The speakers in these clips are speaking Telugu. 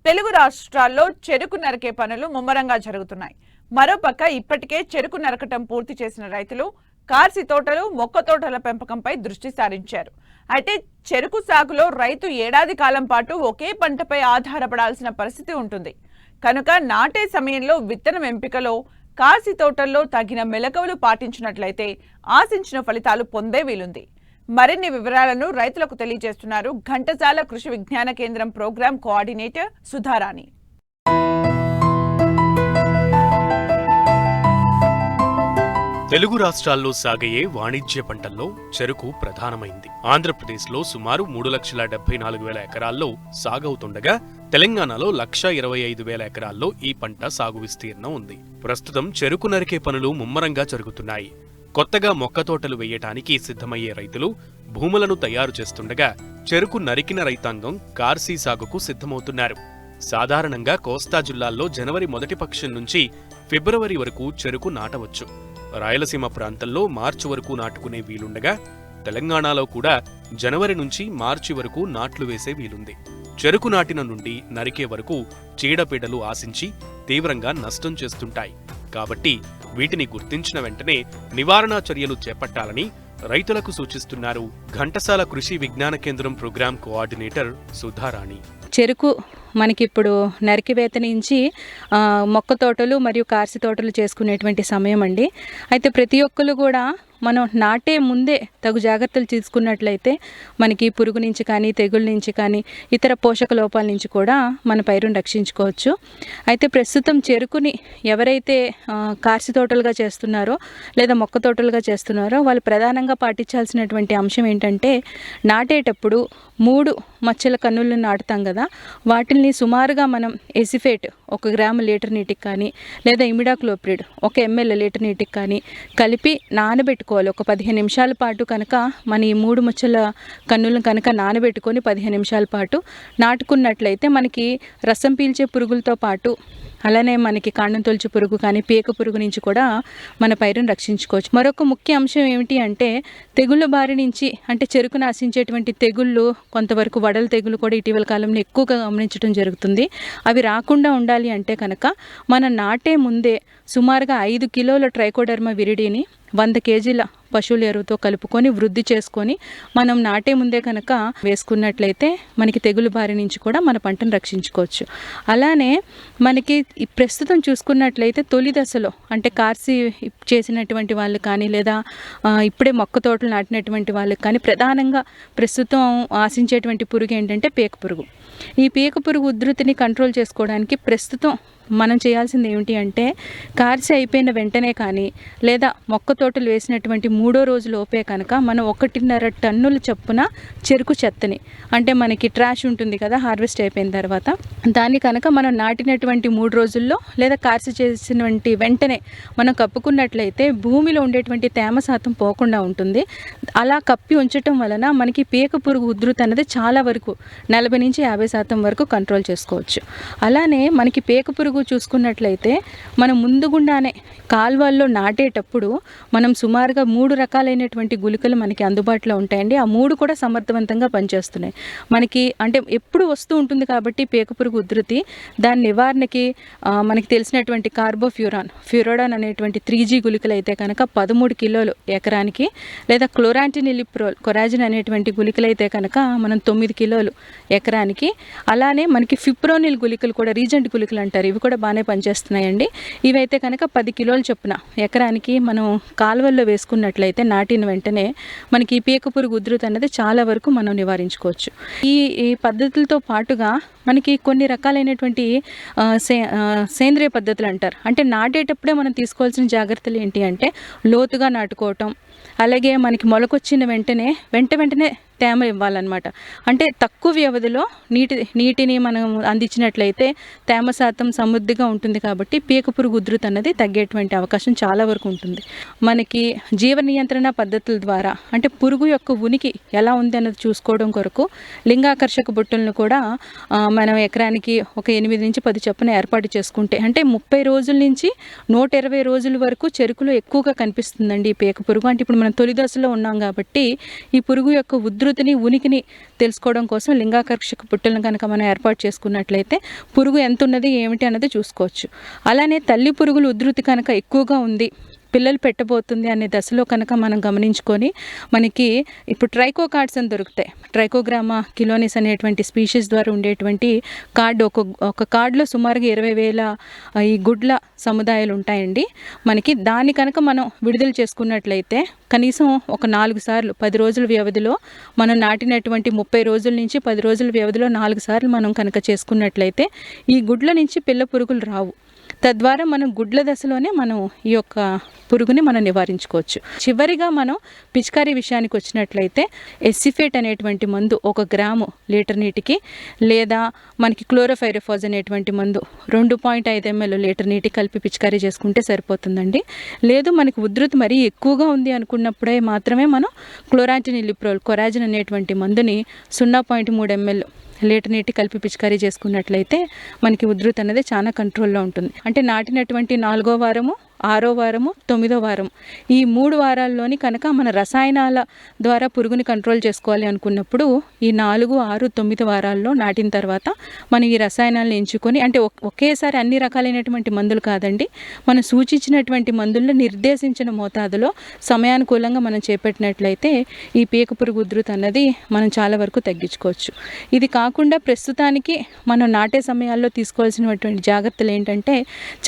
తెలుగు రాష్ట్రాల్లో చెరుకు నరికే పనులు ముమ్మరంగా జరుగుతున్నాయి. మరోపక్క ఇప్పటికే చెరుకు నరకటం పూర్తి చేసిన రైతులు కార్సి తోటలు, మొక్క తోటల పెంపకంపై దృష్టి సారించారు. అయితే చెరుకు సాగులో రైతు ఏడాది కాలం పాటు ఒకే పంటపై ఆధారపడాల్సిన పరిస్థితి ఉంటుంది. కనుక నాటే సమయంలో విత్తనం ఎంపికలో కార్సి తోటల్లో తగిన మెలకువలు పాటించినట్లయితే ఆశించిన ఫలితాలు పొందే వీలుంది. మరిన్ని వివరాలను రైతులకు తెలియజేస్తున్నారు ఘంటసాల కృషి విజ్ఞాన కేంద్రం ప్రోగ్రామ్ కోఆర్డినేటర్ సుధారాణి. తెలుగు రాష్ట్రాల్లో సాగయ్యే వాణిజ్య పంటల్లో చెరుకు ప్రధానమైంది. ఆంధ్రప్రదేశ్లో సుమారు 3,74,000 ఎకరాల్లో సాగవుతుండగా తెలంగాణలో 1,25,000 ఎకరాల్లో ఈ పంట సాగు విస్తీర్ణం ఉంది. ప్రస్తుతం చెరుకు నరికే పనులు ముమ్మరంగా జరుగుతున్నాయి. కొత్తగా మొక్క తోటలు వేయటానికి సిద్ధమయ్యే రైతులు భూములను తయారు చేస్తుండగా చెరుకు నరికిన రైతాంగం కార్సీ సాగుకు సిద్ధమవుతున్నారు. సాధారణంగా కోస్తా జిల్లాల్లో జనవరి మొదటి పక్షం నుంచి ఫిబ్రవరి వరకు చెరుకు నాటవచ్చు. రాయలసీమ ప్రాంతంలో మార్చి వరకు నాటుకునే వీలుండగా తెలంగాణలో కూడా జనవరి నుంచి మార్చి వరకు నాట్లు వేసే వీలుంది. చెరుకు నాటిన నుండి నరికే వరకు చీడపీడలు ఆశించి తీవ్రంగా నష్టం చేస్తుంటాయి. కాబట్టి వీటిని గుర్తించిన వెంటనే నివారణా చర్యలు చేపట్టాలని రైతులకు సూచిస్తున్నారు ఘంటసాల కృషి విజ్ఞాన కేంద్రం ప్రోగ్రామ్ కోఆర్డినేటర్ సుధారాణి. చెరుకు మనకిప్పుడు నరికివేత నుంచి మొక్క తోటలు మరియు కార్సి తోటలు చేసుకునేటువంటి సమయం అండి. అయితే ప్రతి ఒక్కరు కూడా మనం నాటే ముందే తగు జాగ్రత్తలు తీసుకున్నట్లయితే మనకి పురుగు నుంచి కానీ, తెగుళ్ళ నుంచి కానీ, ఇతర పోషక లోపాల నుంచి కూడా మన పైరును రక్షించుకోవచ్చు. అయితే ప్రస్తుతం చెరుకుని ఎవరైతే కార్సి తోటలుగా చేస్తున్నారో లేదా మొక్క తోటలుగా చేస్తున్నారో వాళ్ళు ప్రధానంగా పాటించాల్సినటువంటి అంశం ఏంటంటే, నాటేటప్పుడు 3 మచ్చల కన్నులను నాటుతాం కదా, వాటిని సుమారుగా మనం ఎసిఫేట్ 1 గ్రాము లీటర్ నీటికి కానీ లేదా ఇమిడాక్లోప్రిడ్ 1 ml లీటర్ నీటికి కానీ కలిపి నానబెట్టుకోవాలి. ఒక 15 నిమిషాల పాటు కనుక మన ఈ 3 మచ్చల కన్నులను కనుక నానబెట్టుకొని 15 నిమిషాల పాటు నాటుకున్నట్లయితే మనకి రసం పీల్చే పురుగులతో పాటు అలానే మనకి కాండం తొలచు పురుగు కానీ, పీక పురుగు నుంచి కూడా మన పైరును రక్షించుకోవచ్చు. మరొక ముఖ్య అంశం ఏమిటి అంటే, తెగుళ్ళ బారి నుంచి అంటే చెరుకు నాశించేటువంటి తెగుళ్ళు, కొంతవరకు వడల తెగులు కూడా ఇటీవల కాలంలో ఎక్కువగా గమనించడం జరుగుతుంది. అవి రాకుండా ఉండాలి అంటే కనుక మనం నాటే ముందే సుమారుగా 5 కిలోల ట్రైకోడర్మా విరిడిని 100 కేజీల పశువుల ఎరువుతో కలుపుకొని వృద్ధి చేసుకొని మనం నాటే ముందే కనుక వేసుకున్నట్లయితే మనకి తెగులు బారి నుంచి కూడా మన పంటను రక్షించుకోవచ్చు. అలానే మనకి ప్రస్తుతం చూసుకున్నట్లయితే తొలి దశలో అంటే కార్సి చేసినటువంటి వాళ్ళు కానీ లేదా ఇప్పుడే మొక్క తోటలు నాటినటువంటి వాళ్ళకి కానీ ప్రధానంగా ప్రస్తుతం ఆశించేటువంటి పురుగు ఏంటంటే పీక పురుగు. ఈ పీక పురుగు ఉధృతిని కంట్రోల్ చేసుకోవడానికి ప్రస్తుతం మనం చేయాల్సింది ఏమిటి అంటే, కార్సి అయిపోయిన వెంటనే కానీ లేదా మొక్క తోటలు వేసినటువంటి 3వ రోజు లోపే కనుక మనం 1.5 టన్నుల చొప్పున చెరుకు చెత్తని, అంటే మనకి ట్రాష్ ఉంటుంది కదా హార్వెస్ట్ అయిపోయిన తర్వాత, దాన్ని కనుక మనం నాటినటువంటి 3 రోజుల్లో లేదా కార్సి చేసినటువంటి వెంటనే మనం కప్పుకున్నట్లయితే భూమిలో ఉండేటువంటి తేమ శాతం పోకుండా ఉంటుంది. అలా కప్పి ఉంచటం వలన మనకి పీక పురుగు ఉధృతి అనేది చాలా వరకు 40 నుంచి 50% వరకు కంట్రోల్ చేసుకోవచ్చు. అలానే మనకి పీక పురుగు చూసుకున్నట్లయితే మనం ముందుగుండానే కాల్వల్లో నాటేటప్పుడు మనం సుమారుగా 3 రకాలైనటువంటి గుళికలు మనకి అందుబాటులో ఉంటాయండి. ఆ 3 కూడా సమర్థవంతంగా పనిచేస్తున్నాయి. మనకి అంటే ఎప్పుడు వస్తూ ఉంటుంది కాబట్టి పీక పురుగు ఉధృతి, దాని నివారణకి మనకి తెలిసినటువంటి ఫ్యూరోడాన్ అనేటువంటి 3G గుళికలు అయితే కనుక 13 కిలోలు ఎకరానికి, లేదా క్లోరాంటినిలిప్రోల్ కొరాజిన్ అనేటువంటి గుళికలు అయితే కనుక మనం 9 కిలోలు ఎకరానికి, అలానే మనకి ఫిప్రోనిల్ గుళికలు కూడా రీజెంట్ గుళికలు అంటారు, ఇవి కూడా బాగానే పనిచేస్తున్నాయండి. ఇవైతే కనుక 10 కిలోల చొప్పున ఎకరానికి మనం కాలువల్లో వేసుకున్నట్లయితే నాటిన వెంటనే మనకి ఈ పీక పురుగు ఉధృతి అనేది చాలా వరకు మనం నివారించుకోవచ్చు. ఈ పద్ధతులతో పాటుగా మనకి కొన్ని రకాలైనటువంటి సేంద్రియ పద్ధతులు అంటారు. అంటే నాటేటప్పుడే మనం తీసుకోవాల్సిన జాగ్రత్తలు ఏంటి అంటే, లోతుగా నాటుకోవటం, అలాగే మనకి మొలకొచ్చిన వెంటనే తేమ ఇవ్వాలన్నమాట. అంటే తక్కువ వ్యవధిలో నీటిని మనం అందించినట్లయితే తేమ శాతం సమృద్ధిగా ఉంటుంది. కాబట్టి పీక పురుగు ఉధృతి అన్నది తగ్గేటువంటి అవకాశం చాలా వరకు ఉంటుంది. మనకి జీవ నియంత్రణ పద్ధతుల ద్వారా అంటే పురుగు యొక్క ఉనికి ఎలా ఉంది అన్నది చూసుకోవడం కొరకు లింగాకర్షక బుట్టలను కూడా మనం ఎకరానికి ఒక 8 నుంచి 10 చొప్పున ఏర్పాటు చేసుకుంటే, అంటే 30 రోజుల నుంచి 120 రోజుల వరకు చెరుకులో ఎక్కువగా కనిపిస్తుందండి ఈ పీక పురుగు. అంటే ఇప్పుడు మనం తొలి దశలో ఉన్నాం కాబట్టి ఈ పురుగు యొక్క ఉధృతి ఉధృతిని ఉనికిని తెలుసుకోవడం కోసం లింగాకర్షక పుట్టలను కనుక మనం ఏర్పాటు చేసుకున్నట్లయితే పురుగు ఎంత ఉన్నది ఏమిటి అన్నది చూసుకోవచ్చు. అలానే తల్లి పురుగులు ఉధృతి కనుక ఎక్కువగా ఉంది, పిల్లలు పెట్టబోతుంది అనే దశలో కనుక మనం గమనించుకొని మనకి ఇప్పుడు ట్రైకోకార్డ్స్ అని దొరుకుతాయి. ట్రైకోగ్రామా కిలోనిస్ అనేటువంటి స్పీషీస్ ద్వారా ఉండేటువంటి కార్డు ఒక కార్డులో సుమారుగా 20,000 ఈ గుడ్ల సముదాయాలు ఉంటాయండి. మనకి దాన్ని కనుక మనం విడుదల చేసుకున్నట్లయితే కనీసం ఒక 4 సార్లు 10 రోజుల వ్యవధిలో మనం నాటినటువంటి 30 రోజుల నుంచి 10 రోజుల వ్యవధిలో 4 సార్లు మనం కనుక చేసుకున్నట్లయితే ఈ గుడ్ల నుంచి పిల్ల పురుగులు రావు. తద్వారా మనం గుడ్ల దశలోనే మనం ఈ యొక్క పురుగుని మనం నివారించుకోవచ్చు. చివరిగా మనం పిచికారీ విషయానికి వచ్చినట్లయితే ఎసిఫేట్ అనేటువంటి మందు 1 గ్రాము లీటర్ నీటికి, లేదా మనకి క్లోరోఫైరిఫాస్ అనేటువంటి మందు 2.5 ml లీటర్ నీటికి కలిపి పిచికారీ చేసుకుంటే సరిపోతుందండి. లేదు మనకి ఉధృతి మరీ ఎక్కువగా ఉంది అనుకున్నప్పుడే మాత్రమే మనం క్లోరాంటినిలిప్రోల్ కొరాజిన్ అనేటువంటి మందుని 0.3 ml లీటర్ నీటి కలిపి పిచికారీ చేసుకున్నట్లయితే మనకి ఉధృతి అనేది చాలా కంట్రోల్లో ఉంటుంది. అంటే నాటినటువంటి 4వ వారము, 6వ వారము, 9వ వారం ఈ 3 వారాల్లోని కనుక మన రసాయనాల ద్వారా పురుగుని కంట్రోల్ చేసుకోవాలి అనుకున్నప్పుడు ఈ 4, 6, 9 వారాల్లో నాటిన తర్వాత మనం ఈ రసాయనాలను ఎంచుకొని, అంటే ఒకేసారి అన్ని రకాలైనటువంటి మందులు కాదండి, మనం సూచించినటువంటి మందుల్లో నిర్దేశించిన మోతాదులో సమయానుకూలంగా మనం చేపట్టినట్లయితే ఈ పీక పురుగు ఉధృతి అన్నది మనం చాలా వరకు తగ్గించుకోవచ్చు. ఇది కాకుండా ప్రస్తుతానికి మనం నాటే సమయాల్లో తీసుకోవాల్సినటువంటి జాగ్రత్తలు ఏంటంటే,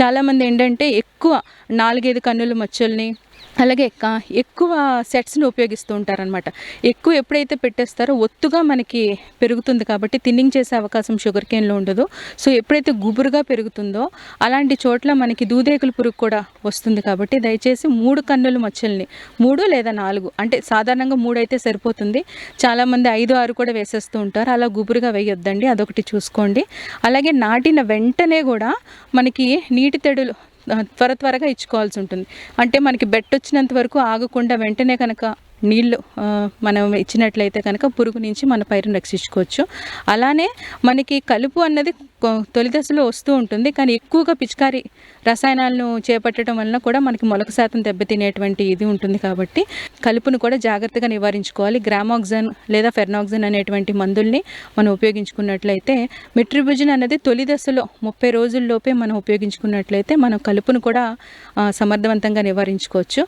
చాలామంది ఏంటంటే ఎక్కువ 4-5 కన్నుల మచ్చల్ని అలాగే ఎక్కువ సెట్స్ని ఉపయోగిస్తూ ఉంటారనమాట. ఎక్కువ ఎప్పుడైతే పెట్టేస్తారో ఒత్తుగా మనకి పెరుగుతుంది కాబట్టి థిన్నింగ్ చేసే అవకాశం షుగర్ కేన్లో ఉండదు. సో ఎప్పుడైతే గుబురుగా పెరుగుతుందో అలాంటి చోట్ల మనకి దూదేకుల పురుగు కూడా వస్తుంది. కాబట్టి దయచేసి 3 కన్నుల మచ్చల్ని 3 లేదా 4, అంటే సాధారణంగా 3 అయితే సరిపోతుంది, చాలామంది 5, 6 కూడా వేసేస్తూ ఉంటారు. అలా గుబురుగా వేయొద్దండి, అదొకటి చూసుకోండి. అలాగే నాటిన వెంటనే కూడా మనకి నీటి తెడులు త్వరగా ఇచ్చుకోవాల్సి ఉంటుంది. అంటే మనకి బెట్టొచ్చినంత వరకు ఆగకుండా వెంటనే కనుక నీళ్లు మనం ఇచ్చినట్లయితే కనుక పురుగు నుంచి మన పైరుని రక్షించుకోవచ్చు. అలానే మనకి కలుపు అన్నది తొలి దశలో వస్తూ ఉంటుంది, కానీ ఎక్కువగా పిచికారీ రసాయనాలను చేపట్టడం వలన కూడా మనకి మొలక శాతం దెబ్బతినేటువంటి ఇది ఉంటుంది. కాబట్టి కలుపును కూడా జాగ్రత్తగా నివారించుకోవాలి. గ్రామాక్సిన్ లేదా ఫెర్నాక్సిన్ అనేటువంటి మందుల్ని మనం ఉపయోగించుకున్నట్లయితే, మెట్రిబుజిన్ అనేది తొలి దశలో 30 రోజుల్లోపే మనం ఉపయోగించుకున్నట్లయితే మనం కలుపును కూడా సమర్థవంతంగా నివారించుకోవచ్చు.